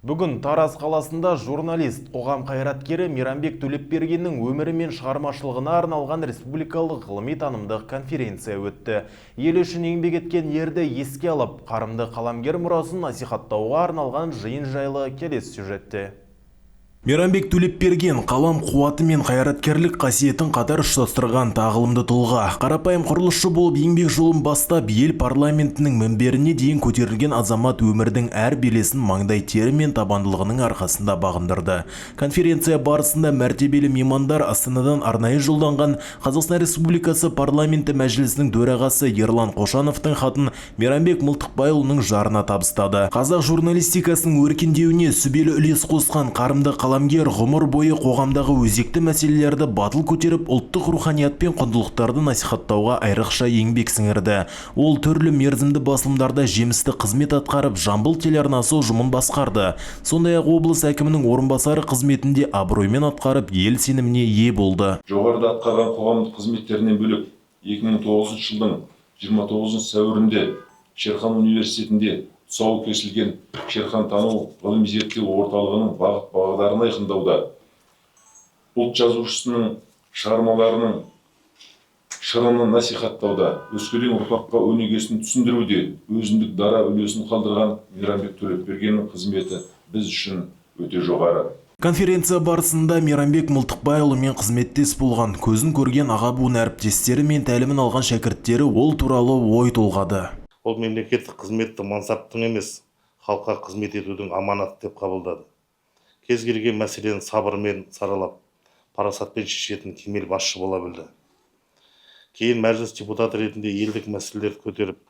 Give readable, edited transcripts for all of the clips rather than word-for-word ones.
Бүгін Тараз қаласында журналист, қоғам қайраткері Мейрамбек Төлепбергеннің өмірі мен шығармашылығына арналған республикалық ғылыми танымдық конференция өтті. Ел үшін еңбек еткен ерді еске алып, қарымды қаламгер мұрасын насихаттауға арналған жиын жайлы келесі сюжетте. Мейрамбек Төлепберген қалам қуаты мен қайраткерлік қасиетін қатар ұштастырған тағылымды тұлға. Қарапайым құрылысшы болып еңбек жолын бастап, ел парламентінің мінберіне дейін көтерілген азамат өмірдің әр белесін маңдай тері мен табандылығының арқасында бағындырды. Конференция барысында мәртебелі меймандар Астанадан арнайы жолданған Қазақстан Республикасы парламенті мәжілісінің төрағасы Ерлан Қошановтың хатын Мейрамбек Мылтықбайұлының жарына табыстады. Қазақ журналистикасының өркендеуіне сүбелі үлес қосқан қарымды қаламгер ғұмыр бойы қоғамдағы өзекті мәселелерді батыл көтеріп, ұлттық руханият пен құндылықтарды насихаттауға айрықша еңбек сіңірді. Ол түрлі мерзімді басылымдарда жемісті қызмет атқарып, Жамбыл телеарнасы ұжымын басқарды. Сондай-ақ облыс әкімінің орынбасары қызметінде абыроймен атқарып, ел сеніміне ие болды. Жоғарыда атқарған қоғамдық қызметтерінен бөлек 2009 жылдың 29 сәуірінде Шерхан университетінде тұсауы кесілген Шерхан тану ғылыми зерттеу орталығының бағыт-бағдарын айқындауда, ұлт жазушысының шығармаларының шырынын насихаттауда, өскелең ұрпаққа өнегесін түсіндіруде өзіндік дара үлесін қалдырған Мейрамбек Төлепбергеннің қызметі біз үшін өте жоғары. Конференция барысында Мейрамбек Мылтықбайұлымен қызметтес болған, көзін көрген аға буын әріптестері мен тәлімін алған шәкірттері ол туралы ой толғады. Ол мемлекеттік қызметті мансаптың емес, халыққа қызмет етудің аманаты деп қабылдады. Кез келген мәселені сабырмен саралап, парасатпен шешетін кемел басшы бола білді. Кейін мәжіліс депутаты ретінде елдік мәселелерді көтеріп,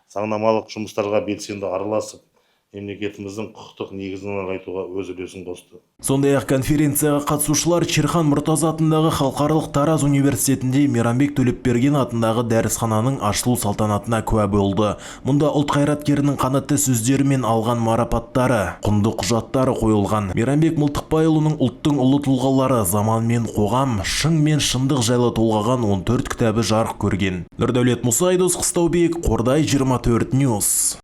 заңнамалық жұмыстарға белсенді араласып, мемлекетіміздің құқықтық негізін нығайтуға өз үлесін қосты. Сондай-ақ конференцияға қатысушылар Шерхан Мұртаз атындағы халықаралық Тараз университетінде Мейрамбек Төлепберген атындағы дәрісхананың ашылу салтанатына куә болды. Мұнда ұлт қайраткерінің қанатты сөздері мен алған марапаттары, құнды құжаттары қойылған. Мейрамбек Мылтықбайұлының ұлттың ұлы тұлғалары, заман мен қоғам, шың мен шындық жайлы толғаған 14 кітабы жарық көрген. Нұрдәулет Мұса, Айдос Қыстаубек, Қордай 24 Ньюс.